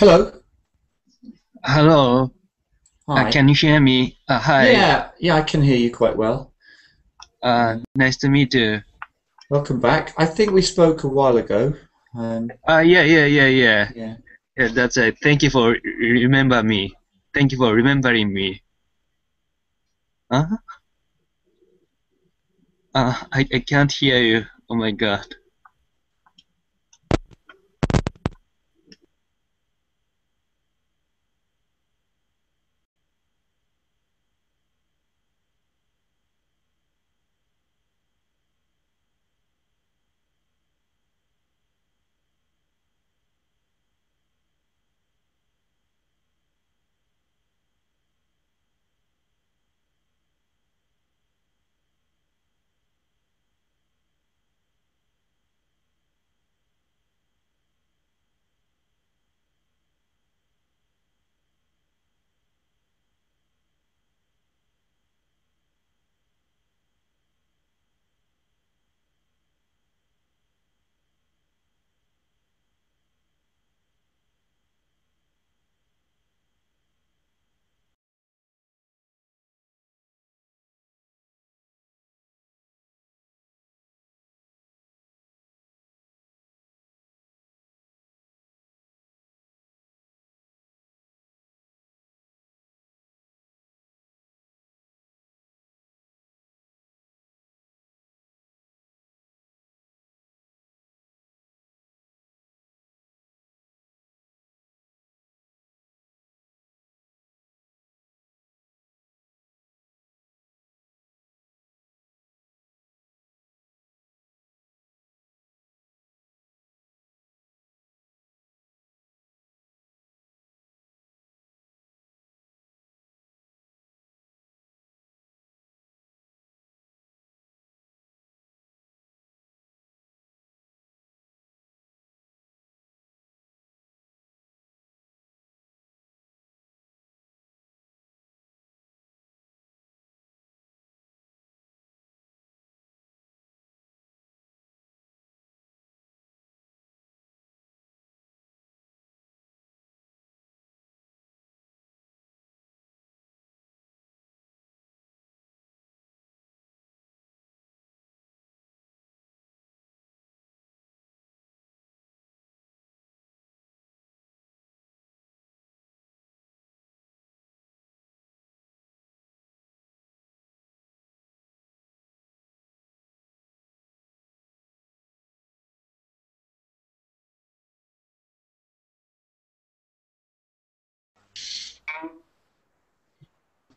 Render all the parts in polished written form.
Hello. Hello. Hi. Can you hear me? Hi. Yeah, I can hear you quite well. Nice to meet you. Welcome back. I think we spoke a while ago. Yeah. Yeah. Yeah, that's it. Thank you for remember me. Thank you for remembering me. Huh? I can't hear you. Oh my God.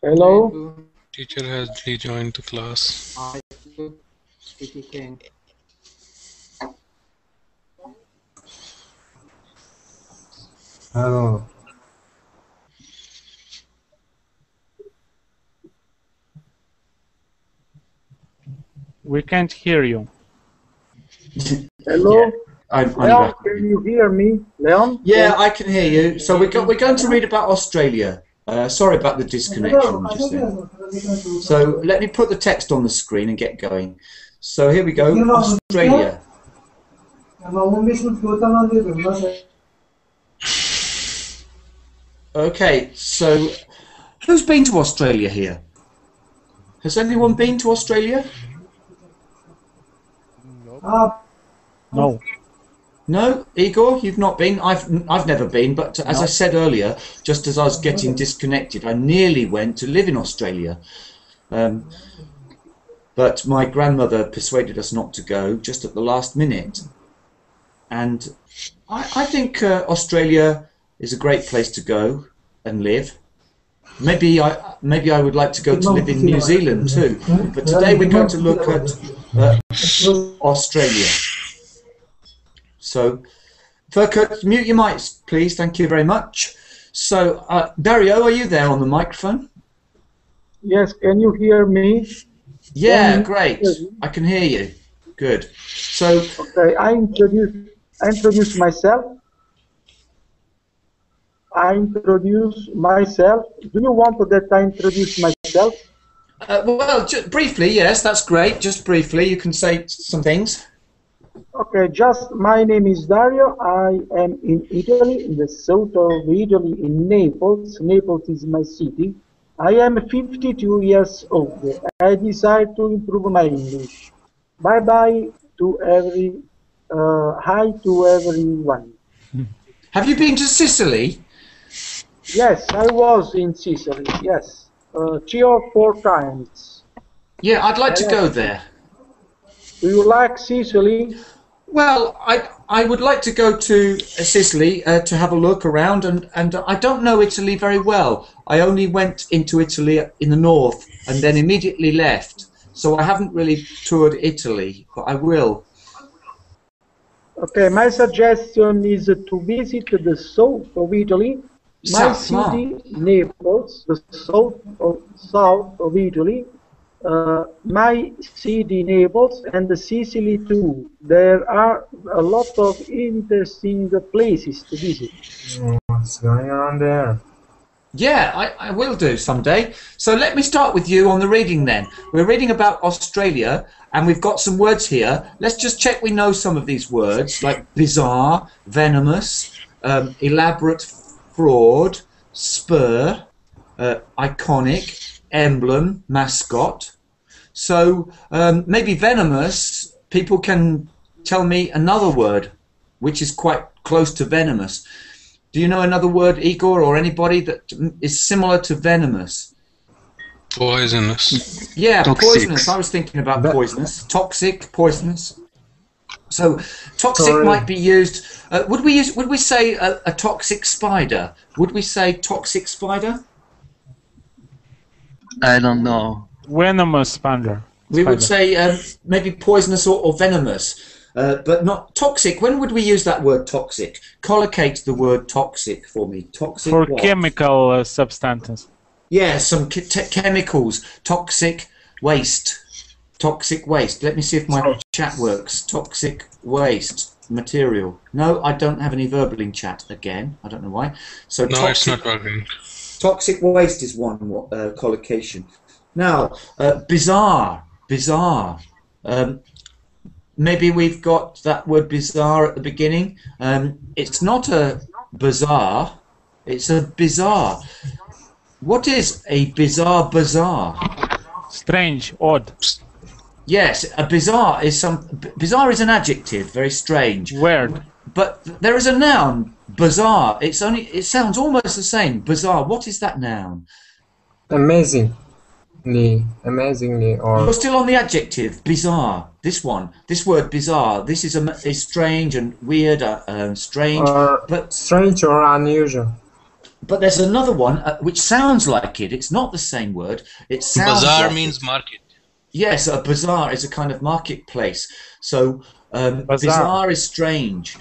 Hello. Teacher has rejoined the class. Hi, speaking. Hello. We can't hear you. Hello, I'm Leon. back. Can you hear me, Leon? Yeah, I can hear you. So we're going to read about Australia. Sorry about the disconnection just then. So let me put the text on the screen and get going. So here we go. Australia. Okay, so who's been to Australia here? Has anyone been to Australia? No. No, Igor, you've not been. I've never been, but as I said earlier, just as I was getting disconnected, I nearly went to live in Australia. But my grandmother persuaded us not to go just at the last minute. And I think Australia is a great place to go and live. Maybe I would like to go to live in New Zealand too. But today we're going to look at Australia. So, Furkut, mute your mics, please. Thank you very much. So, Dario, are you there on the microphone? Yes, can you hear me? Yeah, Can you great. hear me? I can hear you. Good. So, Okay, I introduce myself. I introduce myself. Do you want that I introduce myself? well, just briefly, yes, that's great. Just briefly, you can say some things. Okay, just my name is Dario. I am in Italy, in the south of Italy, in Naples. Naples is my city. I am 52 years old. I decide to improve my English. Bye bye to hi to everyone. Have you been to Sicily? Yes, I was in Sicily. Yes, 3 or 4 times. Yeah, I'd like I to like go it. there. Do you like Sicily? Well, I would like to go to Sicily to have a look around, and I don't know Italy very well. I only went into Italy in the north and then immediately left, so I haven't really toured Italy, but I will. Okay, my suggestion is to visit the south of Italy, my South, ah. city, Naples, the south of Italy, my city, Naples, and the Sicily too. There are a lot of interesting places to visit. What's going on there? Yeah, I will do someday. So let me start with you on the reading then. We're reading about Australia, and we've got some words here. Let's just check we know some of these words, like bizarre, venomous, elaborate, fraud, spur, iconic, emblem, mascot. So maybe venomous, people can tell me another word which is quite close to venomous. Do you know another word, Igor, or anybody that is similar to venomous? Poisonous. Yeah, Toxic. poisonous. I was thinking about poisonous. Toxic, poisonous. So toxic Sorry. might be used. Would we say a toxic spider? Would we say toxic spider? I don't know. Venomous spider. We would say maybe poisonous or venomous. But not toxic. When would we use that word toxic? Collocate the word toxic for me. Toxic For what? chemical substances. Yeah, some chemicals. Toxic waste. Toxic waste. Let me see if my chat works. Toxic waste material. No, I don't have any verbal in chat again. I don't know why. So No, it's not working. toxic waste is one collocation. Now, bizarre. Bizarre. Maybe we've got that word bizarre at the beginning. It's not a bazaar, it's a bizarre. What is a bizarre bazaar? Strange, odd, Yes, a bizarre is bizarre is an adjective, very strange. weird. But there is a noun, bizarre. It sounds almost the same. Bizarre. What is that noun? Amazingly, or You're still on the adjective, bizarre. This word bizarre. This is strange and weird, strange. But strange or unusual. But there's another one which sounds like it. It's not the same word. It sounds Bazaar like means it. market. Yes, a bazaar is a kind of marketplace. So bizarre is strange.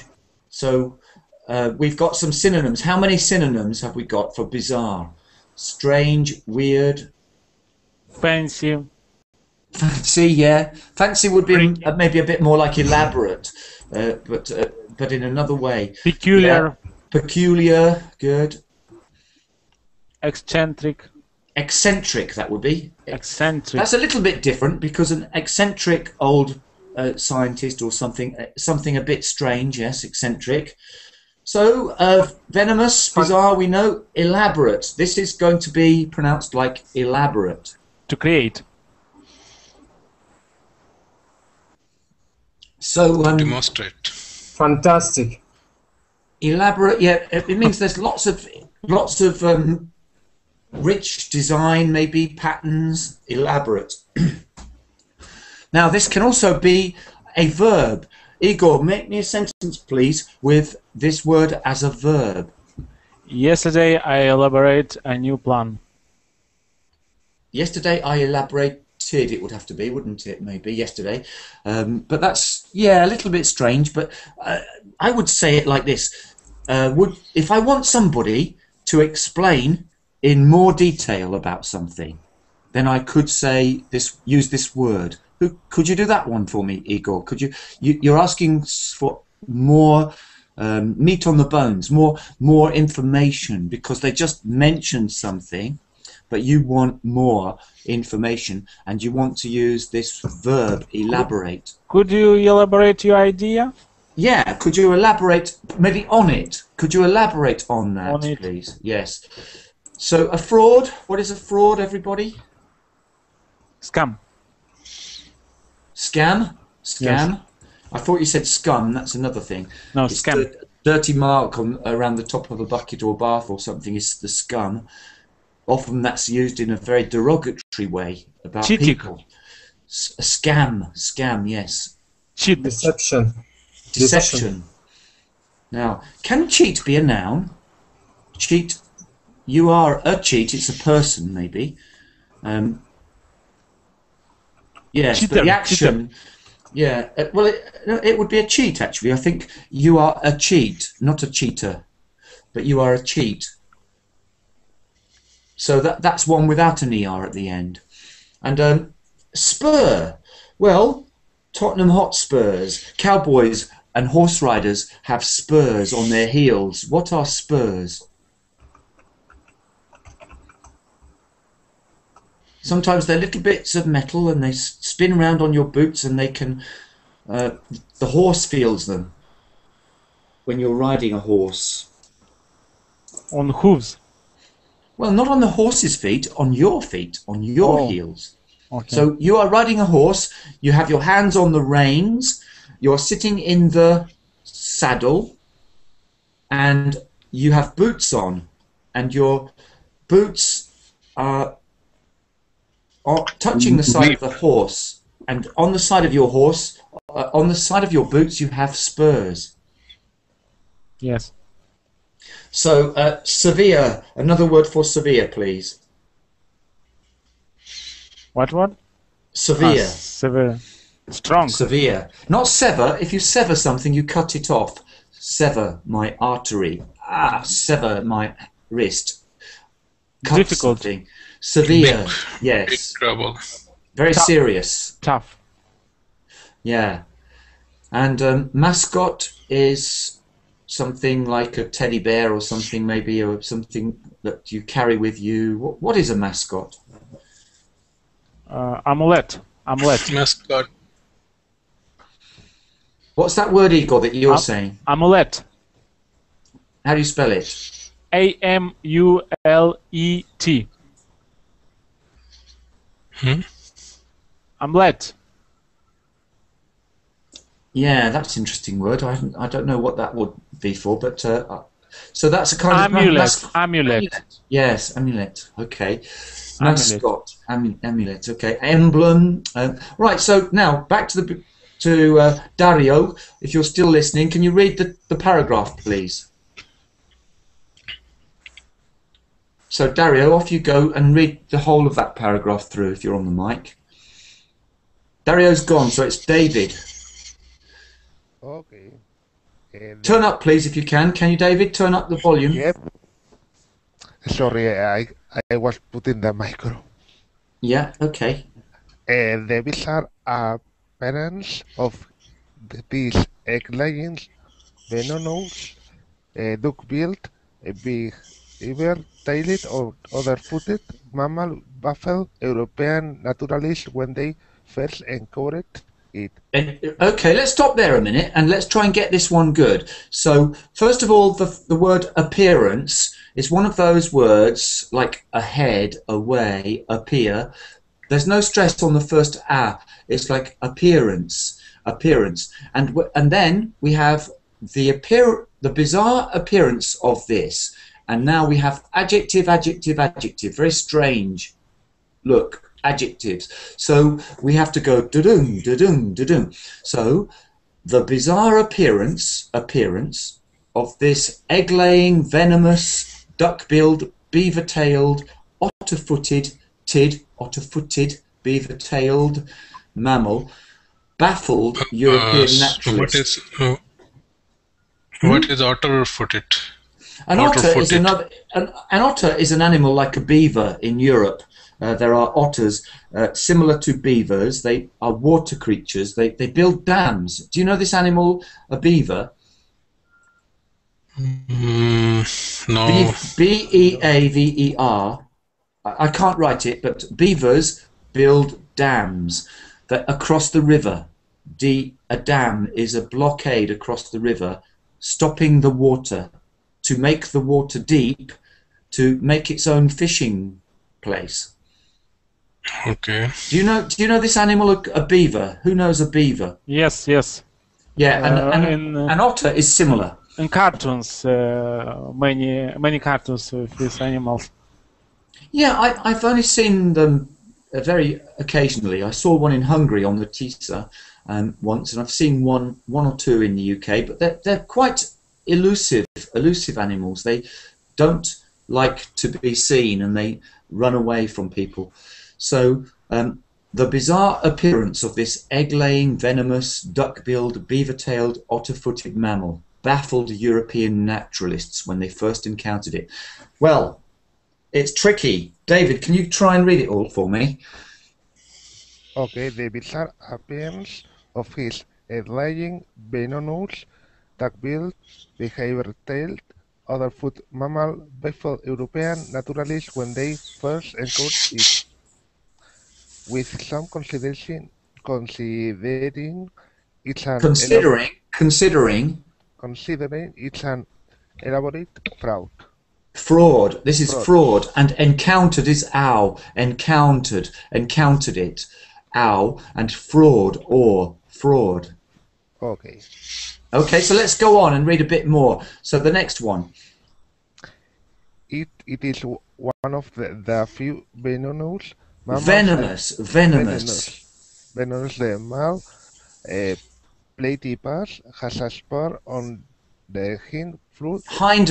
So we've got some synonyms. How many synonyms have we got for bizarre? Strange, weird, Fancy, fancy. Yeah, fancy would be maybe a bit more like elaborate, but in another way. peculiar, Yeah. Peculiar, good. eccentric, Eccentric, that would be. eccentric. That's a little bit different because an eccentric old scientist or something a bit strange, yes, eccentric. So venomous, bizarre, we know. Elaborate. This is going to be pronounced like elaborate. To create. So Demonstrate. Fantastic. elaborate, yeah, it means there's lots of rich design, maybe patterns. Elaborate. Now this can also be a verb. Igor, make me a sentence, please, with this word as a verb. Yesterday I elaborate a new plan. Yesterday I elaborated, it would have to be, wouldn't it, maybe, yesterday. But that's, yeah, a little bit strange, but I would say it like this. If I want somebody to explain in more detail about something, then I could say this. Use this word. Could you do that one for me, Igor? Could you? You're asking for more meat on the bones, more information, because they just mentioned something, but you want more information, and you want to use this verb, elaborate. Could you elaborate your idea? Yeah, could you elaborate maybe on it? Could you elaborate on that, On it. please? Yes. So a fraud, what is a fraud, everybody? Scam. Scam? Scam? Yes. I thought you said scum, that's another thing. No, It's scam. the dirty mark around the top of a bucket or bath or something is the scum. Often that's used in a very derogatory way about Cheating. people. A scam, yes. Cheat. Deception. Deception. Now, can cheat be a noun? Cheat, you are a cheat, it's a person maybe. Yes, Cheater, but the action, yeah, well, it would be a cheat actually. I think you are a cheat, not a cheater, but you are a cheat. So that's one without an ER at the end. And spur, well, Tottenham Hotspurs, Cowboys and horse riders have spurs on their heels. What are spurs? Sometimes they're little bits of metal and they spin around on your boots and they can... the horse feels them when you're riding a horse. On hooves. Well, not on the horse's feet, on your feet, on your heels. Okay. So you are riding a horse, you have your hands on the reins, you're sitting in the saddle, and you have boots on, and your boots are touching the side of the horse, and on the side of your horse, on the side of your boots, you have spurs. Yes. So, severe, another word for severe, please. What word? Severe. Severe. Strong. Severe. Not sever. If you sever something, you cut it off. Sever my artery. Sever my wrist. Cut Difficult. something. Severe. Big Yes. trouble. Very Tough. serious. Tough. Yeah. And mascot is something like a teddy bear or something, maybe, or something that you carry with you. What is a mascot? Amulet. Amulet. Mascot. What's that word, Igor, that you're saying? Amulet. How do you spell it? A-M-U-L-E-T. Amulet. Yeah, that's an interesting word. I don't know what that would be for, but so that's a kind Amulet. of Amulet. Yes, amulet. Okay, Amulet. mascot. Amulet. Okay, emblem. Right. So now back to Dario. If you're still listening, can you read the paragraph, please? So Dario, off you go and read the whole of that paragraph through. If you're on the mic. Dario's gone, so it's David. Okay. Turn up, please, if you can. Can you, David? Turn up the volume. Yep. Sorry, I was putting the micro. Yeah, okay. The bizarre appearance of these egg-laying venomous duck-billed, beaver-tailed or other-footed mammal baffled European naturalists when they first encountered it. Okay, let's stop there a minute and let's try and get this one good. So, first of all, the word appearance is one of those words like ahead, away, appear. There's no stress on the first a. It's like appearance, and then we have the bizarre appearance of this, and now we have adjective, very strange. Look. Adjectives. So we have to go da-dum, da-dum, da-dum. So the bizarre appearance of this egg-laying, venomous, duck-billed, beaver-tailed, otter-footed, beaver-tailed mammal baffled European naturalists. What is otter-footed? An otter is Otter-footed. an otter is an animal like a beaver in Europe. There are otters similar to beavers. They are water creatures. They build dams. Do you know this animal, a beaver? No. Beaver. I can't write it, but beavers build dams that across the river. A dam is a blockade across the river, stopping the water to make the water deep, to make its own fishing place. Okay. Do you know this animal, a beaver? Who knows a beaver? Yes, yes. Yeah, In an otter is similar. in cartoons, many cartoons with these animals. Yeah, I've only seen them very occasionally. I saw one in Hungary on the Tisa once, and I've seen one or two in the UK. But they're quite elusive animals. They don't like to be seen, and they run away from people. So the bizarre appearance of this egg-laying, venomous, duck-billed, beaver-tailed, otter-footed mammal baffled European naturalists when they first encountered it. Well, it's tricky. David, can you try and read it all for me? Okay, the bizarre appearance of his egg-laying, venomous, duck-billed, beaver-tailed, other-foot mammal baffled European naturalists when they first encountered it. With some considering it's an considering it's an elaborate fraud. Fraud. This is fraud. And encountered is ow. Encountered it. Ow. And fraud or fraud. Okay. Okay, so let's go on and read a bit more. So the next one. It is one of the few venomous mammals. Venomous. The male platypus has a spur on the hind foot. Hind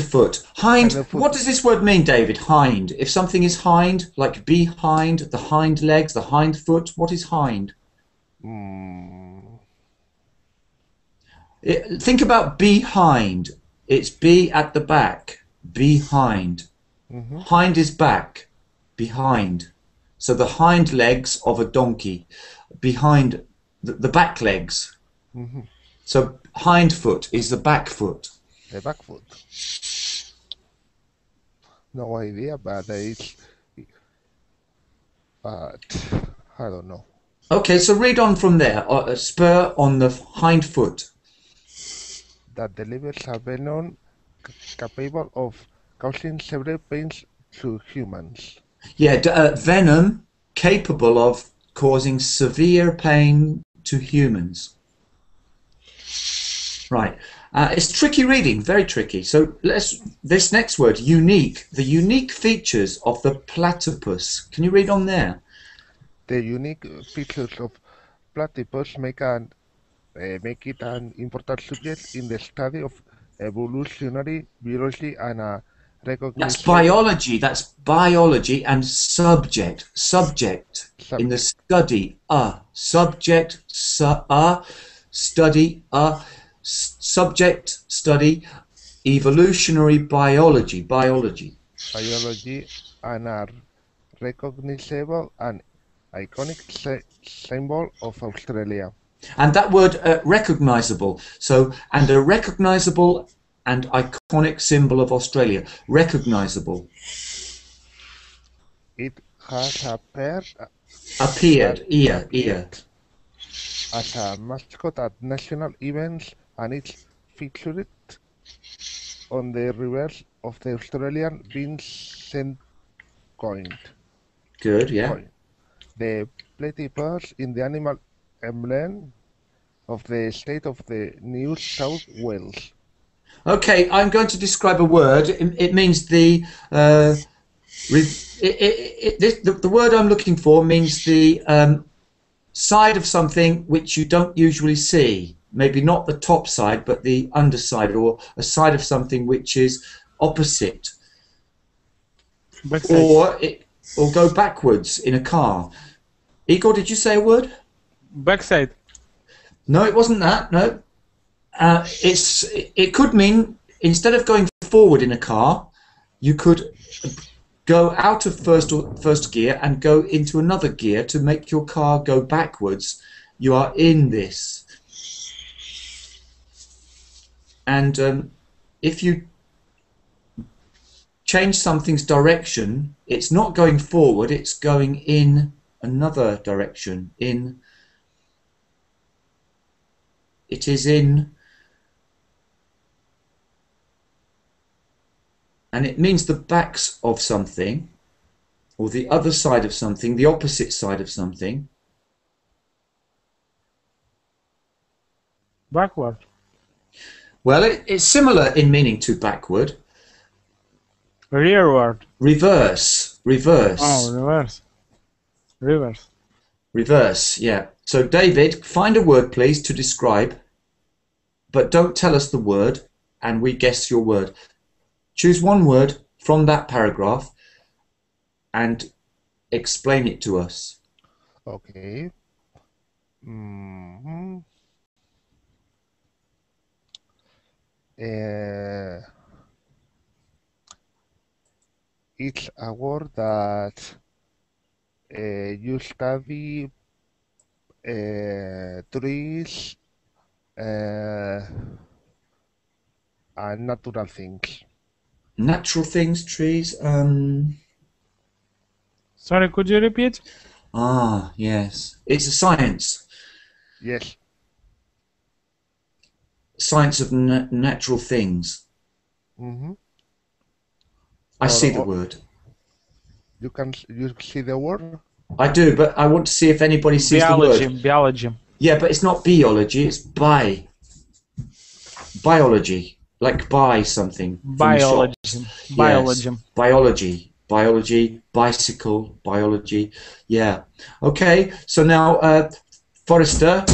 foot. What does this word mean, David? Hind. If something is hind, like behind, the hind legs, the hind foot, what is hind? Think about behind. It's be at the back. Behind. Hind is back. Behind. So the hind legs of a donkey. Behind the back legs. So hind foot is the back foot. The back foot. No idea, but I don't know. Okay, so read on from there. A spur on the hind foot. That delivers a venom capable of causing severe pains to humans. Yeah, venom capable of causing severe pain to humans. Right. It's tricky reading, very tricky. So this next word, unique. The unique features of the platypus. Can you read on there? The unique features of platypus make it an important subject in the study of evolutionary biology and recognition. That's biology and subject. Subject in the study. Subject. Study. Subject. Study. Evolutionary biology. Biology and a recognizable and iconic symbol of Australia. And that word recognizable. So, and a recognizable and iconic symbol of Australia. Recognizable. It has appeared as a mascot at national events, and it's featured on the reverse of the Australian Vincent coin. Good, yeah. The platypus in the animal emblem of the state of the New South Wales. Okay, I'm going to describe a word. It means the word I'm looking for means the side of something which you don't usually see. Maybe not the top side, but the underside, or a side of something which is opposite. Backside. Or go backwards in a car. Igor, did you say a word? Backside. No, it wasn't that. No. It could mean instead of going forward in a car, you could go out of first gear and go into another gear to make your car go backwards. You are in this, and if you change something's direction, it's not going forward, it's going in another direction. It is in, and it means the backs of something, or the other side of something, the opposite side of something. Backward. Well, it's similar in meaning to backward. Rearward. Reverse. Reverse. Oh, reverse. Reverse. Reverse, yeah. So, David, find a word, please, to describe, but don't tell us the word, and we guess your word. Choose one word from that paragraph and explain it to us. Okay. Mm-hmm. It's a word that you study trees and natural things. Natural things, trees. Sorry, could you repeat? Ah, yes. It's a science. Yes. Science of natural things. Mm-hmm. I see the word. You see the word? I do, but I want to see if anybody sees the word. Biology. Yeah, but it's not biology, it's biology. Like buy something from the Biology. shops. Biology. Yes. Biology, bicycle, biology. Yeah. Okay, so now, Forrester,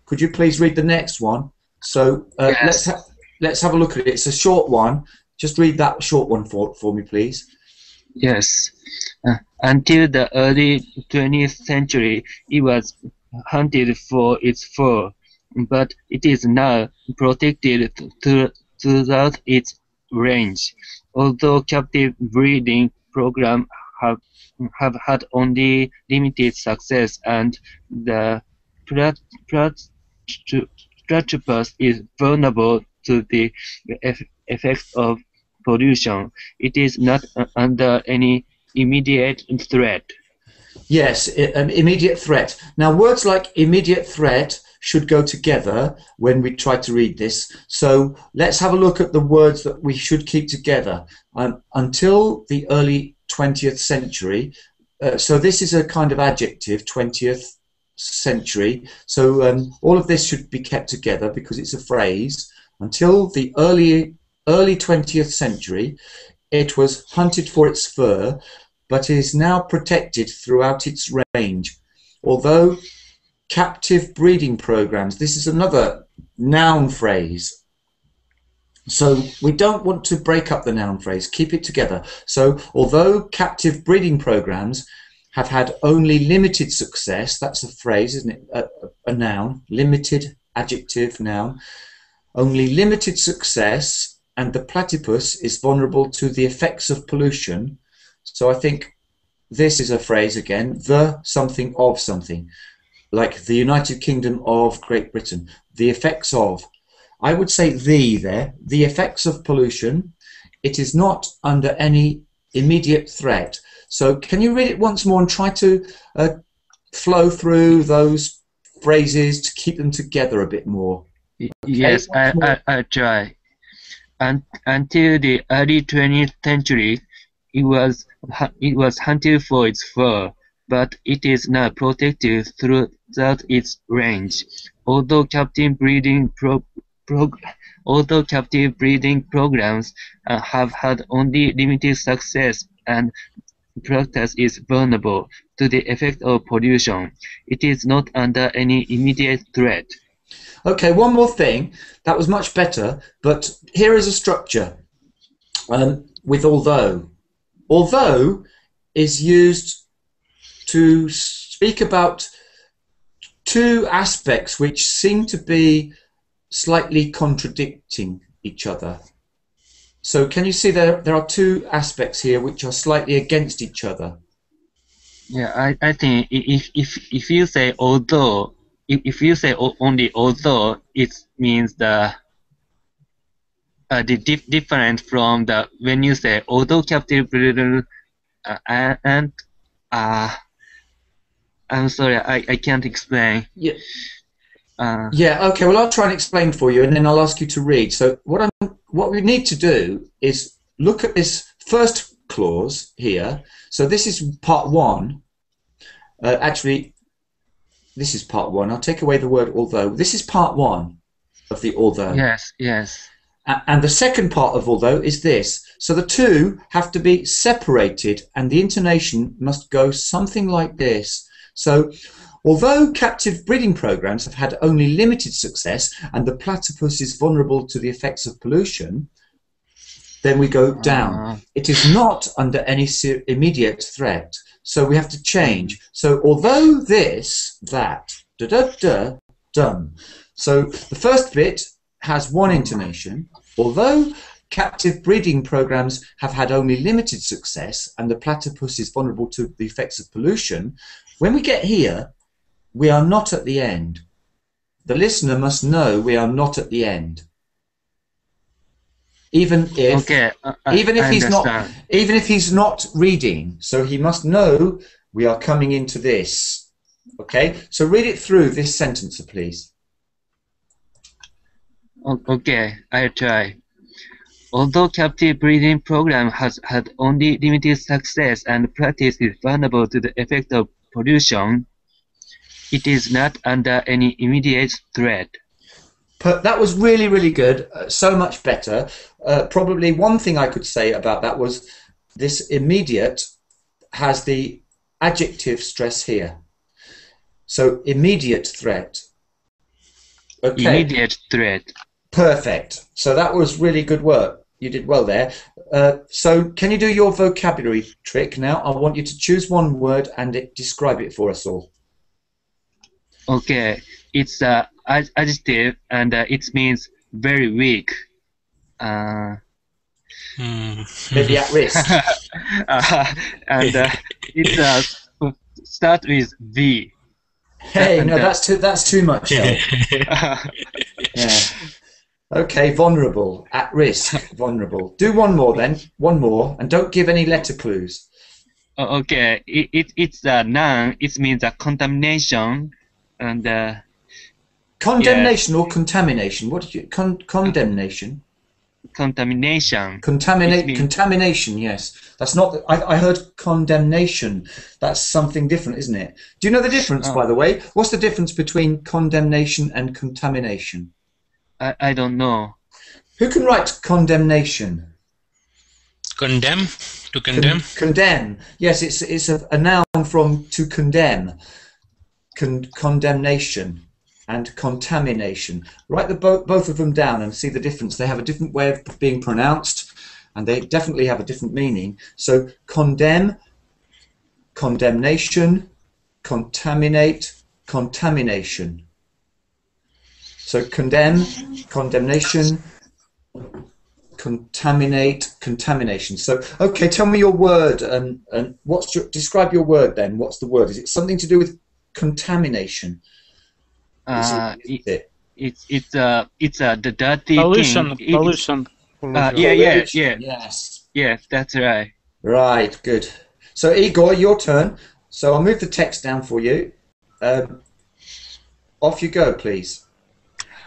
could you please read the next one? So Yes. let's have a look at it. It's a short one. Just read that short one for me, please. Yes. Until the early 20th century, it was hunted for its fur, but it is now protected throughout its range. Although captive breeding programs have had only limited success, and the platypus is vulnerable to the effects of pollution, it is not under any immediate threat. Yes, an immediate threat. Now, words like immediate threat should go together when we try to read this. So let's have a look at the words that we should keep together. Until the early 20th century, so this is a kind of adjective, 20th century. So all of this should be kept together because it's a phrase. Until the early 20th century, it was hunted for its fur, but is now protected throughout its range. Although captive breeding programs, this is another noun phrase. So we don't want to break up the noun phrase, keep it together. So although captive breeding programs have had only limited success, that's a phrase, isn't it? A noun, limited adjective noun, only limited success, and the platypus is vulnerable to the effects of pollution. So I think this is a phrase again, the something of something, like the United Kingdom of Great Britain, the effects of. I would say there, the effects of pollution. It is not under any immediate threat. So can you read it once more and try to flow through those phrases to keep them together a bit more? Yes, I try. Until the early 20th century, it was hunted for its fur, but it is now protected throughout its range. Although captive breeding programs have had only limited success and practice is vulnerable to the effect of pollution, it is not under any immediate threat. Okay, one more thing. That was much better, but here is a structure with although. Although is used to speak about two aspects which seem to be slightly contradicting each other. So can you see there are two aspects here which are slightly against each other? Yeah, I think if you say although, if you say only although, it means the different from the when you say although captive and I'm sorry, I can't explain. Yeah. Yeah. Okay. Well, I'll try and explain for you, and then I'll ask you to read. So what we need to do is look at this first clause here. So this is part one. Actually, this is part one. I'll take away the word although. This is part one of the although. Yes. Yes. And the second part of although is this. So the two have to be separated, and the intonation must go something like this. So, although captive breeding programs have had only limited success and the platypus is vulnerable to the effects of pollution, then we go down. It is not under any immediate threat. So we have to change. So although this, that, da-da-da, done. So the first bit has one intonation. Although captive breeding programs have had only limited success and the platypus is vulnerable to the effects of pollution, when we get here, we are not at the end. The listener must know we are not at the end. Even if he's not reading, so he must know we are coming into this. Okay, so read it through this sentence, please. Okay, I'll try. Although captive breeding program has had only limited success and practice is vulnerable to the effect of pollution, it is not under any immediate threat. That was really, really good. So much better. Probably one thing I could say about that was this immediate has the adjective stress here. So immediate threat. Okay. Immediate threat. Perfect. So that was really good work. You did well there. So can you do your vocabulary trick now? I want you to choose one word and describe it for us all. Okay, it's adjective and it means very weak. Maybe at risk. And it start with V. Hey, no, that's too much. Yeah. Okay, vulnerable, at risk, vulnerable. Do one more then, one more, and don't give any letter clues. Okay, it's a noun. It means a contamination and. Condemnation or contamination? What did you condemnation? Contamination. Contamination. Yes, that's not. I heard condemnation. That's something different, isn't it? Do you know the difference, by the way? What's the difference between condemnation and contamination? I don't know. Who can write condemnation? Condemn, to condemn. Condemn. Yes, it's a noun from to condemn. Condemnation and contamination. Write both of them down and see the difference. They have a different way of being pronounced, and they definitely have a different meaning. So condemn, condemnation, contaminate, contamination. So condemn, condemnation, contaminate, contamination. So okay, tell me your word and describe your word then. What's the word? Is it something to do with contamination? It's the dirty Pollution. thing. Pollution. Yes, that's right. Right, good. So Igor, your turn. So I'll move the text down for you. Off you go, please.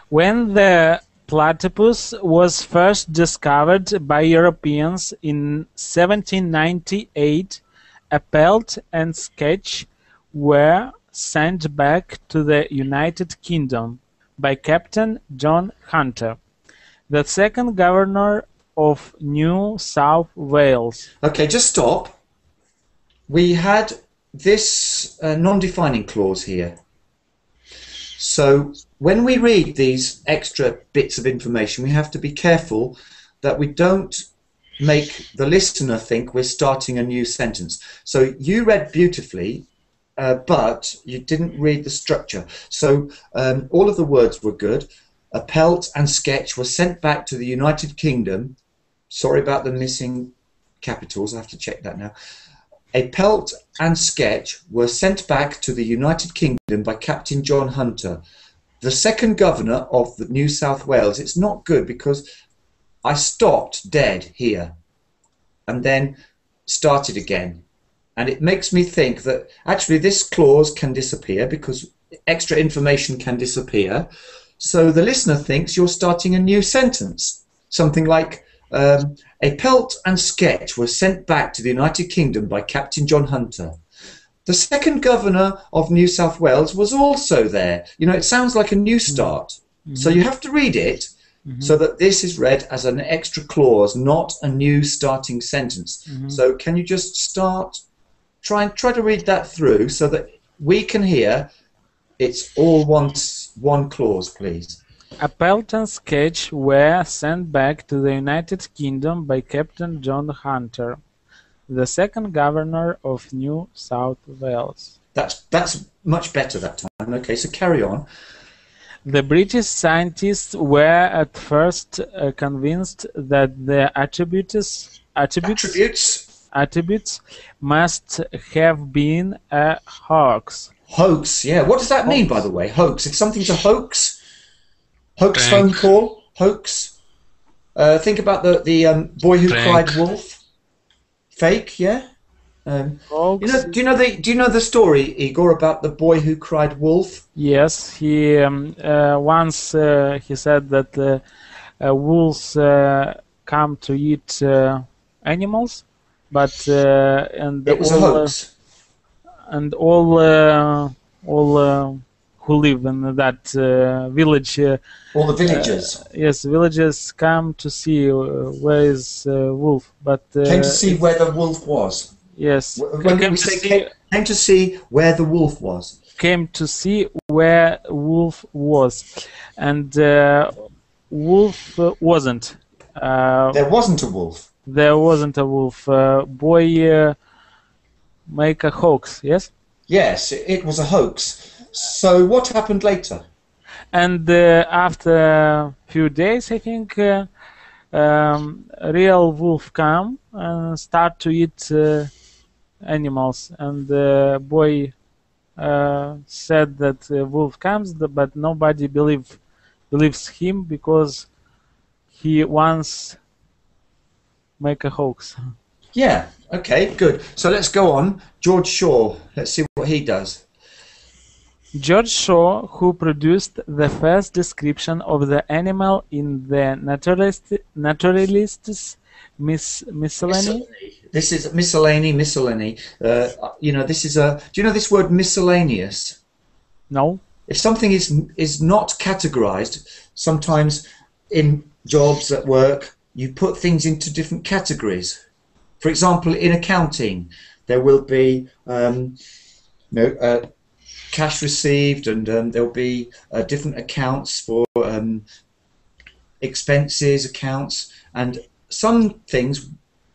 When the platypus was first discovered by Europeans in 1798, a pelt and sketch were sent back to the United Kingdom by Captain John Hunter, the second governor of New South Wales. Okay, just stop. We had this non-defining clause here. So when we read these extra bits of information, we have to be careful that we don't make the listener think we're starting a new sentence. So you read beautifully, but you didn't read the structure. So all of the words were good. a pelt and sketch were sent back to the United Kingdom. Sorry about the missing capitals, I have to check that now. A pelt and sketch were sent back to the United Kingdom by Captain John Hunter, the second governor of the New South Wales. It's not good because I stopped dead here and then started again. And it makes me think that actually this clause can disappear because extra information can disappear. So the listener thinks you're starting a new sentence. Something like, a pelt and sketch were sent back to the United Kingdom by Captain John Hunter. The second governor of New South Wales was also there. You know, it sounds like a new start. So you have to read it so that this is read as an extra clause, not a new starting sentence. So can you just start, try to read that through so that we can hear it's all one clause, please. A pelt and sketch were sent back to the United Kingdom by Captain John Hunter, the second governor of New South Wales. That's much better that time. Okay, so carry on. The British scientists were at first convinced that the attributes must have been a hoax. Hoax, yeah. What does that mean, by the way? Hoax. If something's a hoax, hoax phone call, hoax. Think about the boy who cried wolf. Fake, yeah. Do you know the story, Igor, about the boy who cried wolf? Yes, he once he said that wolves come to eat animals, but and it was a hoax. And all who live in that village, all the villagers, yes, villagers come to see where is wolf, but came to see where the wolf was. Yes, when we say came to see where the wolf was. Came to see where wolf was, and wolf wasn't. There wasn't a wolf. There wasn't a wolf. Boy make a hoax, yes? Yes, it was a hoax. So what happened later? And after a few days, I think, real wolf come and start to eat animals. And the boy said that wolf comes, but nobody believes him because he once make a hoax. Yeah, okay, good. So let's go on. George Shaw, let's see what he does. George Shaw, who produced the first description of the animal in the Naturalist's Miscellany. This is miscellany. You know, this is a. Do you know this word miscellaneous? No. If something is not categorized, sometimes in jobs at work, you put things into different categories. For example, in accounting, there will be cash received, and there'll be different accounts for expenses accounts, and some things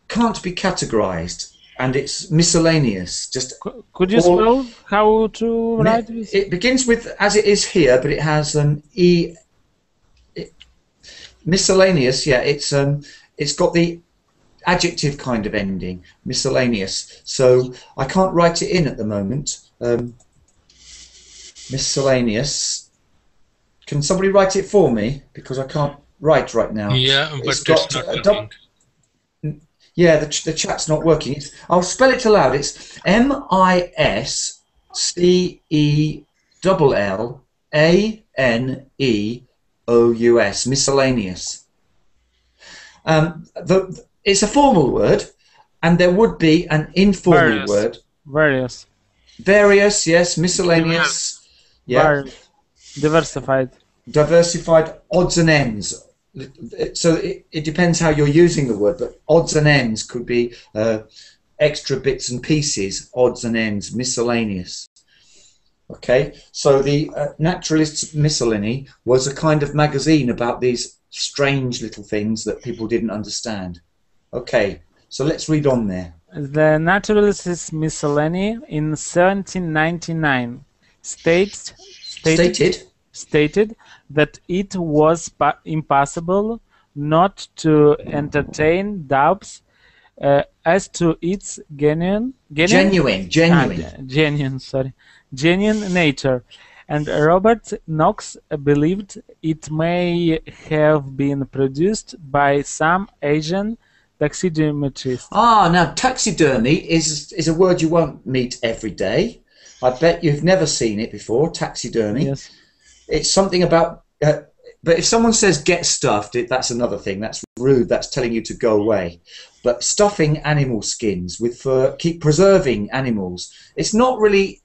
can't be categorized, and it's miscellaneous. Just could you spell how to write this? It begins with as it is here, but it has miscellaneous. Yeah, it's got the adjective kind of ending, miscellaneous. So I can't write it in at the moment. Miscellaneous. Can somebody write it for me? Because I can't write right now. Yeah, but it's not working. Yeah, the chat's not working. I'll spell it aloud. It's MISCELLANEOUS. Miscellaneous. It's a formal word, and there would be an informal word. Various. Various, yes. Miscellaneous. Yeah. Diversified. Diversified, odds and ends. So it depends how you're using the word, but odds and ends could be extra bits and pieces, odds and ends, miscellaneous. Okay, so the Naturalist's Miscellany was a kind of magazine about these strange little things that people didn't understand. Okay, so let's read on there. The Naturalist's Miscellany in 1799 stated stated that it was impossible not to entertain doubts as to its genuine nature, and Robert Knox believed it may have been produced by some Asian taxidermist. Now taxidermy is a word you won't meet every day. I bet you've never seen it before, taxidermy. Yes. It's something about... but if someone says get stuffed, that's another thing. That's rude. That's telling you to go away. But stuffing animal skins with fur, keep preserving animals. It's not really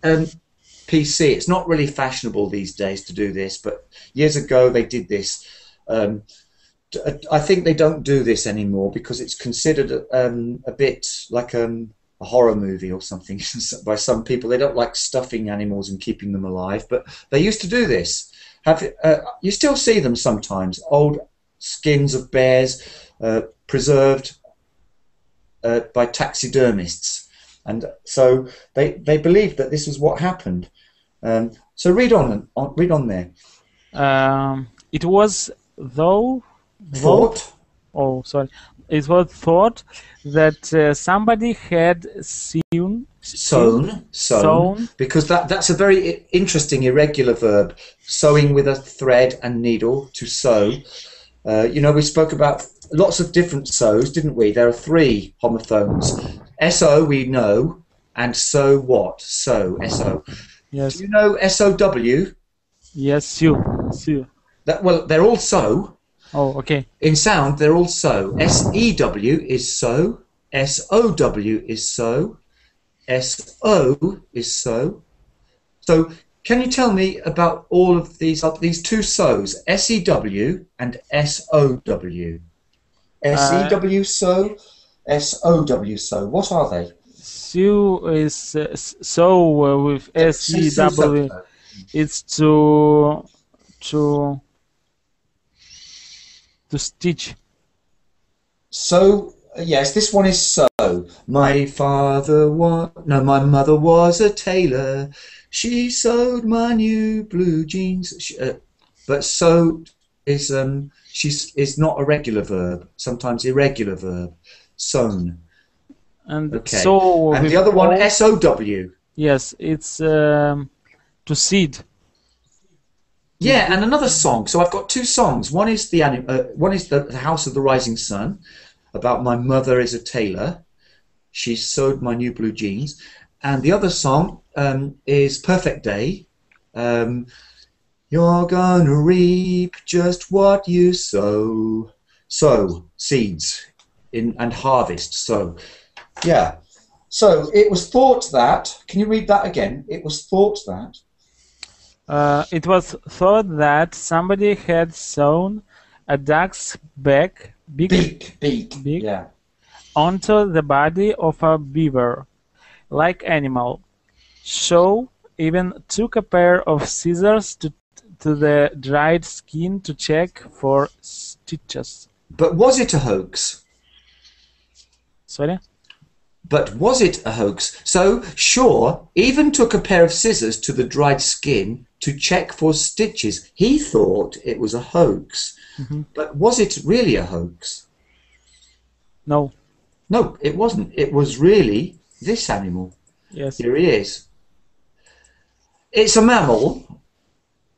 PC. It's not really fashionable these days to do this. But years ago they did this. I think they don't do this anymore because it's considered a bit like a horror movie or something by some people. They don't like stuffing animals and keeping them alive, but they used to do this. You still see them sometimes, old skins of bears preserved by taxidermists, and so they believed that this was what happened. So read on there. It was it was thought that somebody had sewn, because that's a very interesting irregular verb, sewing with a thread and needle, to sew. We spoke about lots of different sows, didn't we? There are 3 homophones. SO we know, and so what? So, SO. Yes. Do you know SOW? Yes, sew. Well, they're all so. Oh, okay. In sound, they're all so. SEW is so. SOW is so. SO is so. So, can you tell me about all of these 2 so's, SEW and SOW? SEW so, SOW so. What are they? Sew is sew with SEW. It's to stitch. So yes, this one is so. My mother was a tailor. She sewed my new blue jeans. But sew is is not a regular verb. Sometimes irregular verb. Sewn. And okay. So and the other one, SOW. Yes, it's to seed. Yeah, and another song. So I've got 2 songs. One is the House of the Rising Sun, about my mother is a tailor. She sewed my new blue jeans. And the other song is Perfect Day. You're gonna reap just what you sow. Sow, seeds, and harvest. So, yeah. So it was thought that. Can you read that again? It was thought that. It was thought that somebody had sewn a duck's beak yeah, onto the body of a beaver, like animal. Shaw even took a pair of scissors to the dried skin to check for stitches. But was it a hoax? Sorry? But was it a hoax? So Shaw even took a pair of scissors to the dried skin to check for stitches. He thought it was a hoax. Mm-hmm. But was it really a hoax? No. No, it wasn't. It was really this animal. Yes. Here he is. It's a mammal,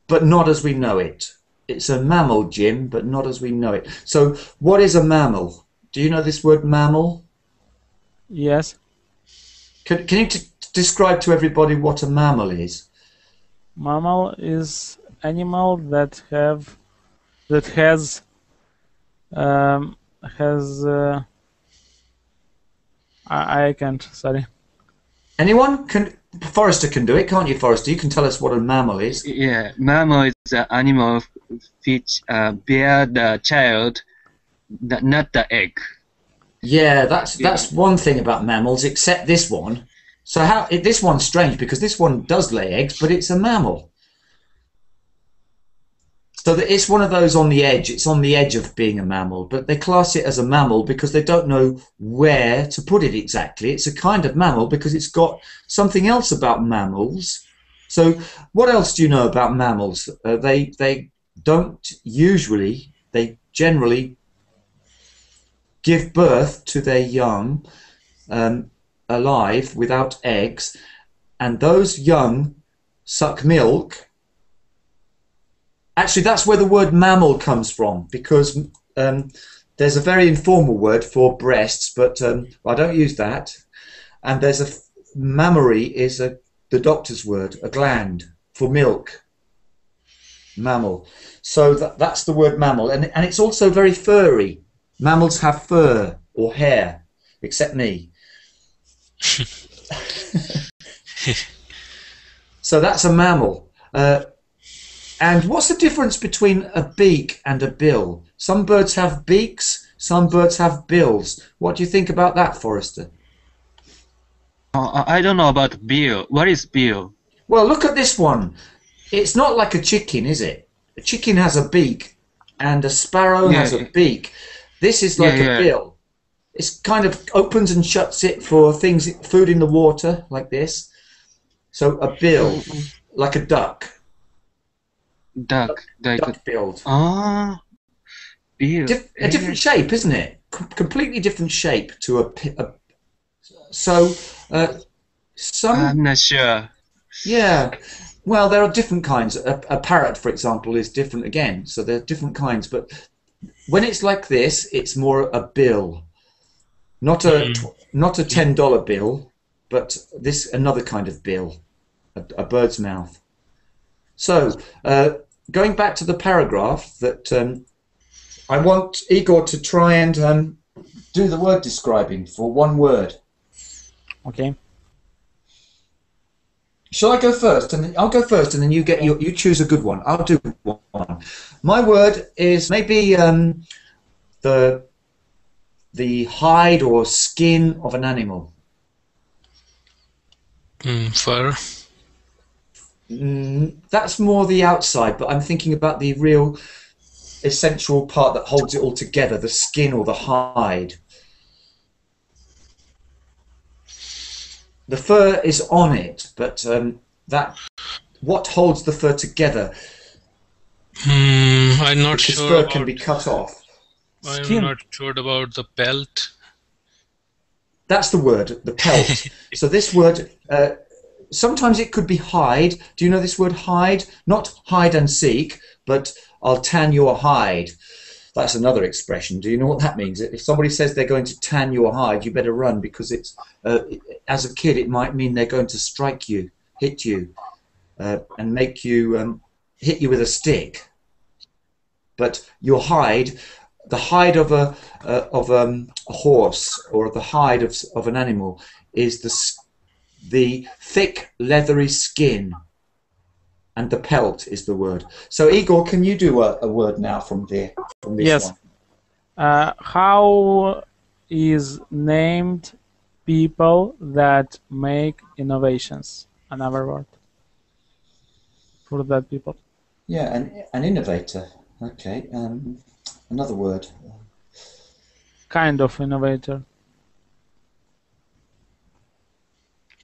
but not as we know it. It's a mammal, Jim, but not as we know it. So what is a mammal? Do you know this word mammal? Yes. Can you describe to everybody what a mammal is? Mammal is animal that has I can't. Sorry. Anyone can? Forrester can do it, can't you, Forrester? You can tell us what a mammal is. Yeah, mammal is an animal which bear the child, not the egg. Yeah, that's one thing about mammals, except this one. So this one's strange because this one does lay eggs, but it's a mammal. So that it's one of those on the edge. It's on the edge of being a mammal, but they class it as a mammal because they don't know where to put it exactly. It's a kind of mammal because it's got something else about mammals. So what else do you know about mammals? They don't usually, they generally give birth to their young alive without eggs, and those young suck milk. Actually, that's where the word mammal comes from, because there's a very informal word for breasts, but I don't use that. And there's a mammary is the doctor's word, a gland for milk. Mammal. So that's the word mammal, and it's also very furry. Mammals have fur or hair, except me. So that's a mammal. And what's the difference between a beak and a bill? Some birds have beaks, some birds have bills. What do you think about that, Forrester? I don't know about bill. What is bill? Well, look at this one. It's not like a chicken, is it? A chicken has a beak, and a sparrow has a beak. This is like a bill. It kind of opens and shuts it for things, food in the water, like this. So a bill, like a duck. Duck. Duck-billed. Ah, bill. A different shape, isn't it? Completely different shape to a so some. I'm not sure. Yeah. Well, there are different kinds. A parrot, for example, is different again. So there are different kinds, but when it's like this, it's more a bill, not a $10 bill, but another kind of bill, a bird's mouth. So going back to the paragraph, that I want Igor to try and do the word describing for one word. Okay. Shall I go first? And I'll go first, and then you choose a good one. I'll do one. My word is maybe the hide or skin of an animal. Fur. That's more the outside, but I'm thinking about the real essential part that holds it all together, the skin or the hide. The fur is on it, but what holds the fur together? I'm not because sure. Fur can be cut off. I'm not sure about the pelt. That's the word, the pelt. So this word, sometimes it could be hide. Do you know this word hide? Not hide and seek, but I'll tan your hide. That's another expression. Do you know what that means? If somebody says they're going to tan your hide, you better run, because it's as a kid it might mean they're going to strike you, hit you, and make you hit you with a stick. But your hide, the hide of a horse or the hide of an animal, is the thick leathery skin, and the pelt is the word. So Igor, can you do a word now from this Yes. one? How is named people that make innovations? Another word for that people. Yeah, an innovator. Okay. Another word. Kind of innovator.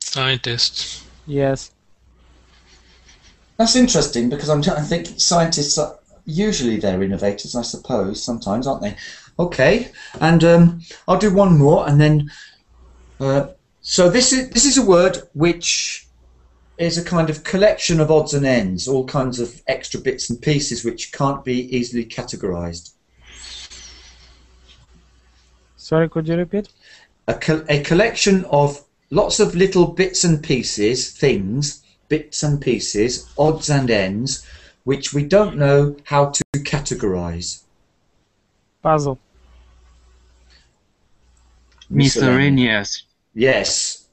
Scientist. Yes. That's interesting, because I think scientists are usually they're innovators, I suppose. Sometimes, aren't they? Okay, and I'll do one more, and then. So this is a word which is a kind of collection of odds and ends, all kinds of extra bits and pieces which can't be easily categorized. Sorry, could you repeat? A collection of lots of little bits and pieces, things, bits and pieces, odds and ends, which we don't know how to categorize. Puzzle. Miscellaneous. Yes,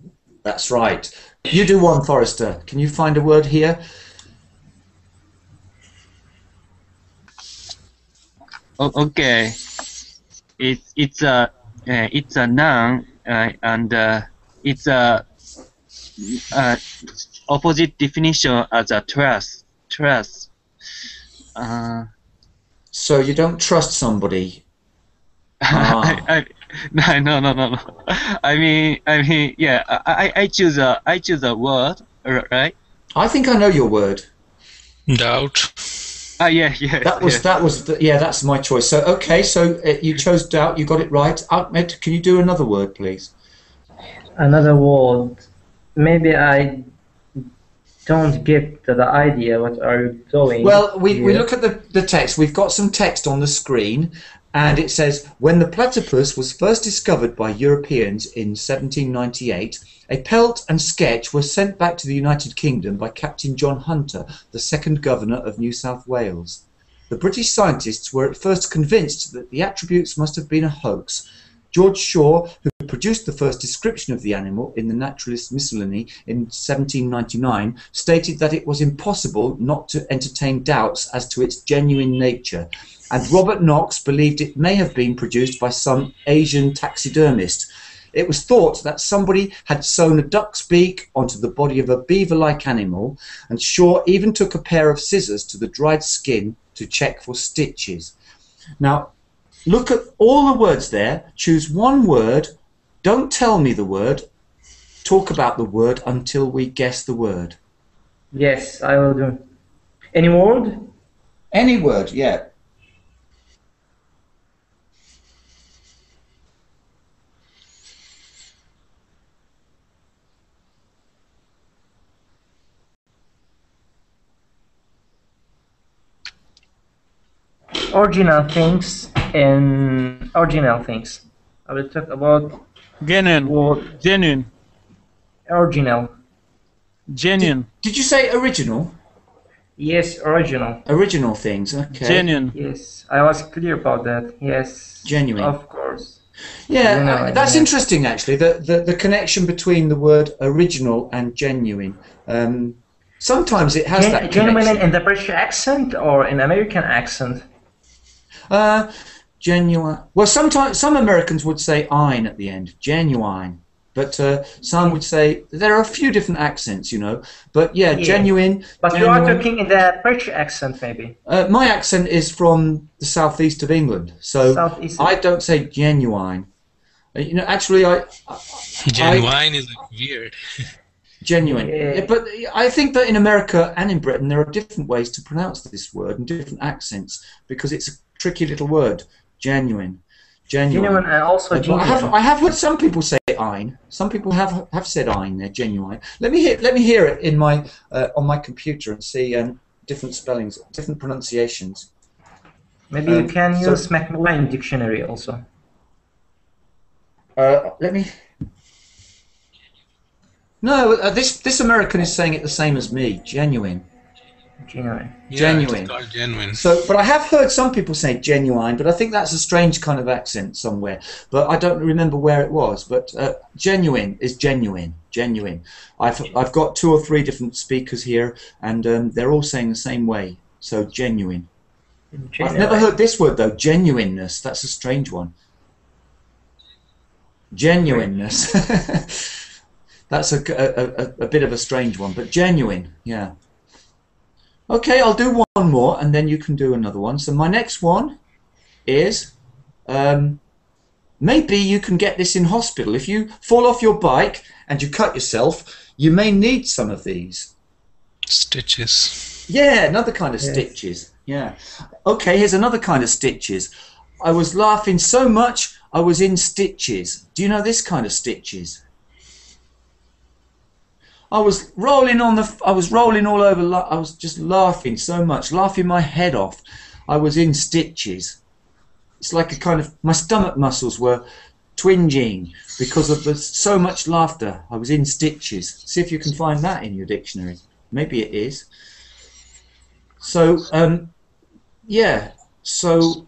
that's right. You do one, Forrester. Can you find a word here? Okay. It's a noun, and it's a opposite definition as a trust. So you don't trust somebody. Ah. No. I mean, yeah. I choose a word, right? I think I know your word. Doubt. Yeah. That's my choice. So okay, so you chose doubt. You got it right. Ahmed, can you do another word, please? Another word. Maybe I don't get the idea what are you doing. Well, we look at the text. We've got some text on the screen, and it says, when the platypus was first discovered by Europeans in 1798, a pelt and sketch were sent back to the United Kingdom by Captain John Hunter, the second governor of New South Wales. The British scientists were at first convinced that the attributes must have been a hoax. George Shaw, who produced the first description of the animal in the Naturalist Miscellany in 1799, stated that it was impossible not to entertain doubts as to its genuine nature, and Robert Knox believed it may have been produced by some Asian taxidermist. It was thought that somebody had sewn a duck's beak onto the body of a beaver-like animal, and Shaw even took a pair of scissors to the dried skin to check for stitches. Now, look at all the words there. Choose one word. Don't tell me the word. Talk about the word until we guess the word. Yes, I will do. Any word? Any word, yeah. Original things and original things. I will talk about Genuine. Genuine. original. Genuine. Did you say original? Yes, original. Original things, okay. Genuine. Yes, I was clear about that. Yes. Genuine. Of course. Yeah, Genuine, that's yeah. interesting actually, the connection between the word original and genuine. Sometimes it has that Genuine connection. in the British accent or in American accent? Genuine. Well, sometimes some Americans would say "ine" at the end, genuine. But some would say there are a few different accents, you know. But yeah, genuine. But genuine. you are talking in the British accent, maybe. My accent is from the southeast of England, so Southeast. I don't say genuine. You know, actually, Genuine is weird. Genuine. Yeah. But I think that in America and in Britain there are different ways to pronounce this word and different accents because it's a tricky little word. Genuine. Genuine and also genuine. I have heard some people say "ein." Some people have said "ein." They're genuine. Let me hear it in my on my computer and see different spellings, different pronunciations. Maybe you can use Macmillan dictionary also. Let me. No, this American is saying it the same as me. Genuine. Genuine. Yeah, Genuine. It's called genuine. So, but I have heard some people say genuine, but I think that's a strange kind of accent somewhere. But I don't remember where it was. But genuine is genuine. Genuine. I've got 2 or 3 different speakers here, and they're all saying the same way. So genuine. I've never heard this word though. Genuineness. That's a strange one. Genuineness. That's a bit of a strange one, but genuine. Yeah. Okay, I'll do one more, and then you can do another one. So my next one is, maybe you can get this in hospital. If you fall off your bike and you cut yourself, you may need some of these. Stitches. Yeah, another kind of stitches. Yeah. Okay, here's another kind of stitches. I was laughing so much, I was in stitches. Do you know this kind of stitches? I was rolling all over. I was just laughing so much, laughing my head off. I was in stitches. It's like a kind of, my stomach muscles were twinging because of so much laughter. I was in stitches. See if you can find that in your dictionary. Maybe it is. So, yeah. So,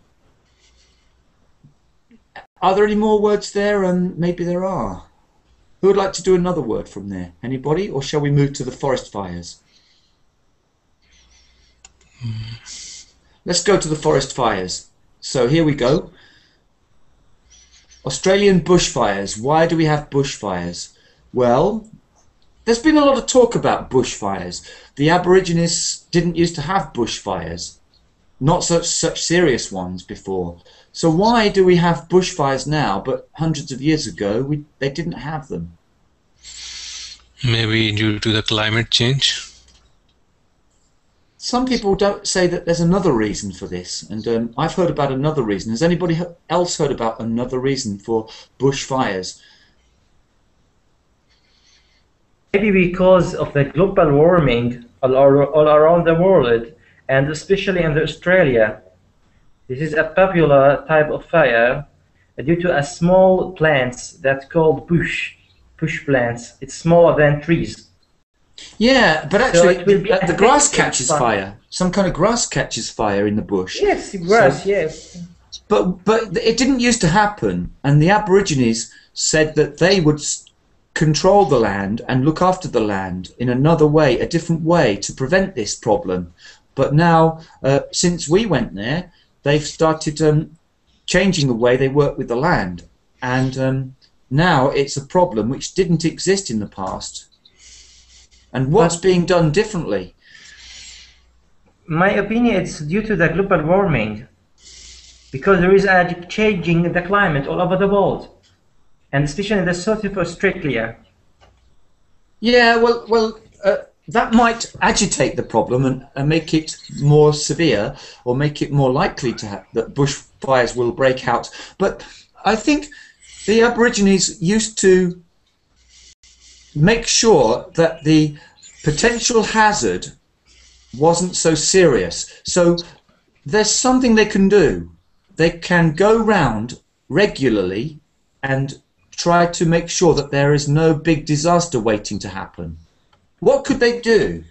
are there any more words there? Maybe there are. Who would like to do another word from there? Anybody? Or shall we move to the forest fires? Let's go to the forest fires. So here we go. Australian bushfires. Why do we have bushfires? Well, there's been a lot of talk about bushfires. The Aborigines didn't used to have bushfires. Not such serious ones before. So why do we have bushfires now, but hundreds of years ago they didn't have them? Maybe due to the climate change. Some people don't say that there's another reason for this, and I've heard about another reason. Has anybody else heard about another reason for bushfires? Maybe because of the global warming all around the world, and especially in Australia. This is a popular type of fire due to a small plants that's called bush plants. It's smaller than trees. Yeah, but So actually, it will be the grass affected catches by- fire. Some kind of grass catches fire in the bush. Yes, grass, yes. But it didn't used to happen, and the Aborigines said that they would control the land and look after the land in another way, a different way, to prevent this problem. But now, since we went there, they've started changing the way they work with the land, and now it's a problem which didn't exist in the past. And what's being done differently? My opinion, it's due to the global warming, because there is a changing in the climate all over the world, and especially in the south of Australia. Yeah, well, that might agitate the problem and make it more severe, or make it more likely that bushfires will break out. But I think the Aborigines used to make sure that the potential hazard wasn't so serious. So there's something they can do. They can go round regularly and try to make sure that there is no big disaster waiting to happen. What could they do?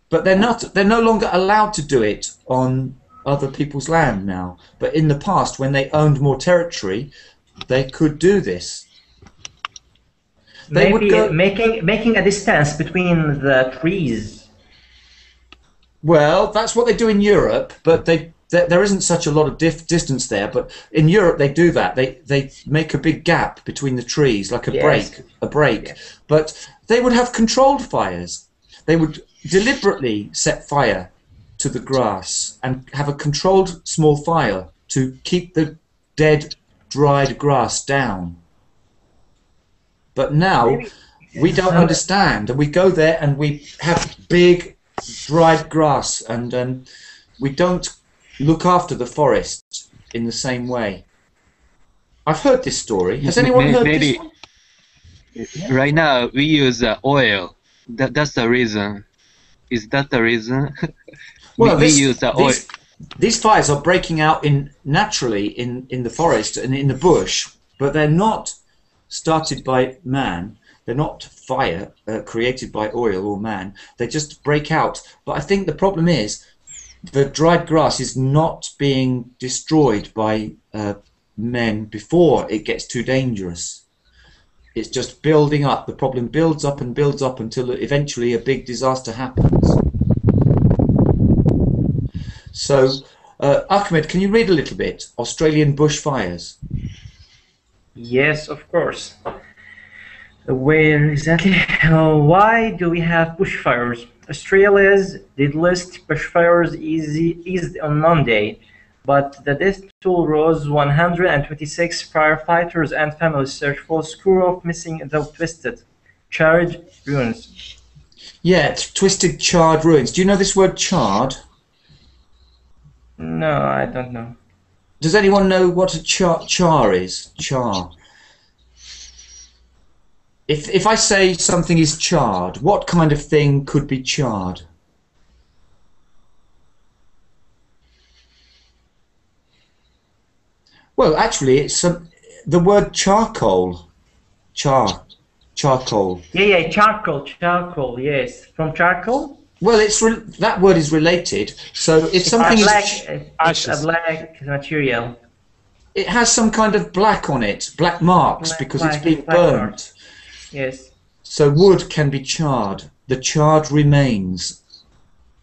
But they're no longer allowed to do it on other people's land now. But in the past, when they owned more territory, they could do this. They would Maybe go, making a distance between the trees. well, that's what they do in Europe, but there isn't such a lot of distance there. But in Europe, they do that. They make a big gap between the trees, like a Yes. break. Yes. But they would have controlled fires. They would deliberately set fire to the grass and have a controlled small fire to keep the dead, dried grass down. But now we don't understand, and we go there and we have big, dried grass, and we don't look after the forest in the same way. I've heard this story. Has anyone heard this one? Right now we use oil. That's the reason. Is that the reason? Well, we use the oil. these fires are breaking out naturally in the forest and in the bush, but they're not started by man. They're not fire created by oil or man. They just break out. But I think the problem is the dried grass is not being destroyed by men before it gets too dangerous. It's just building up. The problem builds up and builds up until eventually a big disaster happens. So, Ahmed, can you read a little bit? Australian bushfires. Yes, of course. Where exactly? Why do we have bushfires? Australia's deadliest bushfires eased on Monday, but the death toll rose. 126 firefighters and families search for a score of missing the twisted, charred ruins. Yeah, twisted, charred ruins. Do you know this word charred? No, I don't know. Does anyone know what a char is? Char. If I say something is charred, what kind of thing could be charred? Well, actually, it's the word charcoal. Charcoal. Yeah, charcoal, yes. From charcoal? Well, that word is related. So if something It's a black material. it has some kind of black on it, black marks, because it's been black burnt. marks. Yes. So wood can be charred. The charred remains.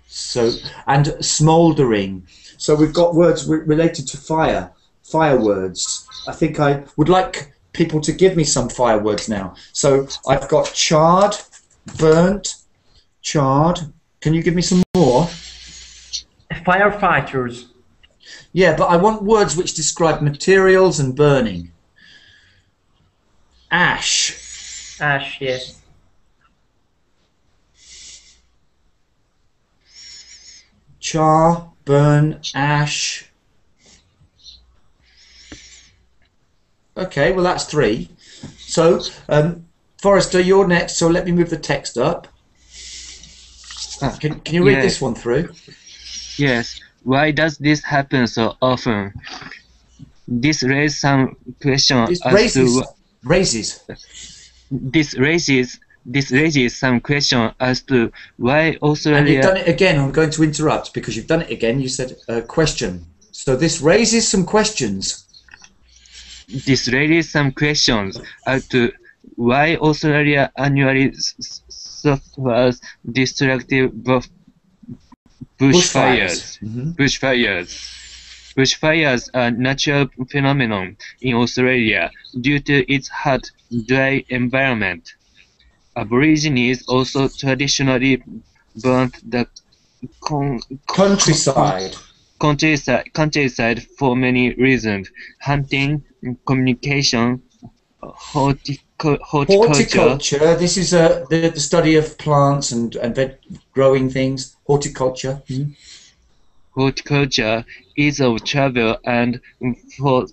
So, and smouldering. So we've got words related to fire. Fire words. I think I would like people to give me some fire words now. So I've got charred, burnt, charred. Can you give me some more? Firefighters. Yeah, but I want words which describe materials and burning. Ash. Ash, yes. char, burn, ash. Okay, well that's 3. So, Forrester, you're next, so let me move the text up. Can you read this one through? Yes. Why does this happen so often? This raises some question This as to this raises some question as to why And you've Australia. done it again. I'm going to interrupt because you've done it again. You said question. So this raises some questions. This raises some questions as to why Australia annually suffers destructive bushfires. Bushfires are a natural phenomenon in Australia due to its hot, dry environment. Aborigines also traditionally burnt the Countryside. countryside for many reasons: hunting, communication, horticulture. Horticulture. This is the study of plants and growing things. Horticulture. Horticulture, ease of travel, and for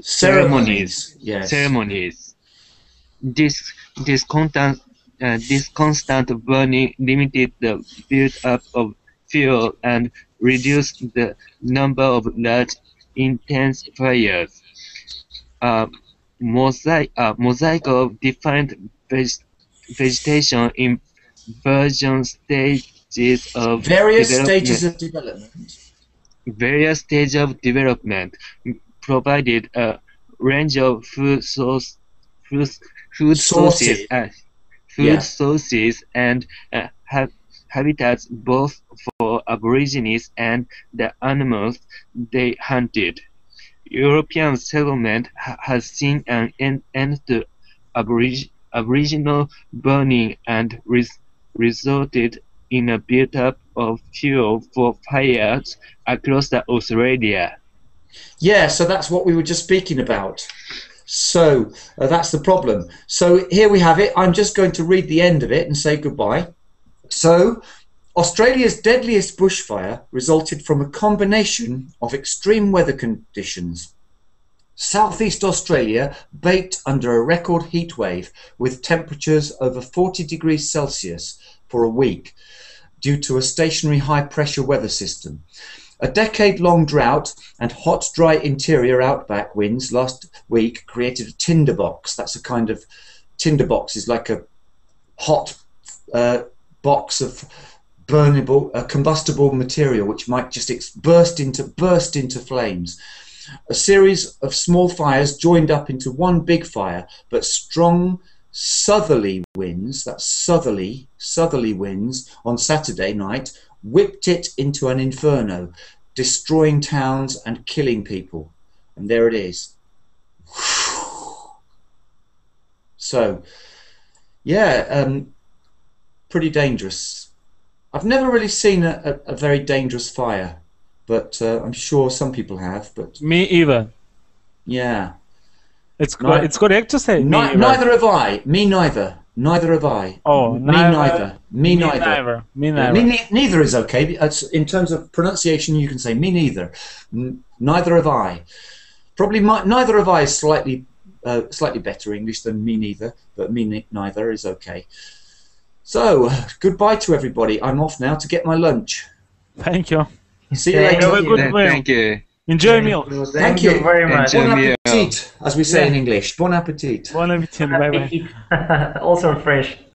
Ceremonies. Yes. ceremonies. This constant burning limited the build-up of fuel and reduced the number of large, intense fires. Mosaic of different vegetation in various stages of Various development. stages of development. Various stages of development provided a range of food sources and habitats both for Aborigines and the animals they hunted. European settlement has seen an end to Aboriginal burning and resulted in a build-up of fuel for fires across Australia. Yeah, so that's what we were just speaking about. So that's the problem. So here we have it. I'm just going to read the end of it and say goodbye. So Australia's deadliest bushfire resulted from a combination of extreme weather conditions. Southeast Australia baked under a record heat wave with temperatures over 40 degrees Celsius for a week due to a stationary high-pressure weather system. A decade-long drought and hot, dry interior outback winds last week created a tinderbox. That's a kind of tinderbox is like a hot box of burnable, combustible material which might just burst into flames. A series of small fires joined up into one big fire, but strong southerly winds, that's southerly winds on Saturday night whipped it into an inferno, destroying towns and killing people. And there it is. So, yeah, pretty dangerous. I've never really seen a very dangerous fire, but I'm sure some people have. But Me either. yeah, It's correct to say me either. neither have I. Me neither. Neither have I. Oh, me neither. Me neither. Me neither. Neither is okay. In terms of pronunciation, you can say me neither. Neither have I. Probably neither have I is slightly better English than me neither, but me neither is okay. So, goodbye to everybody. I'm off now to get my lunch. Thank you. See you later. Have a good meal. Thank you. Enjoy meal. Thank you very much. Enjoy. Bon appetit, as we say in English. Bon appetit. Bon appetit. Bye bye. Also fresh.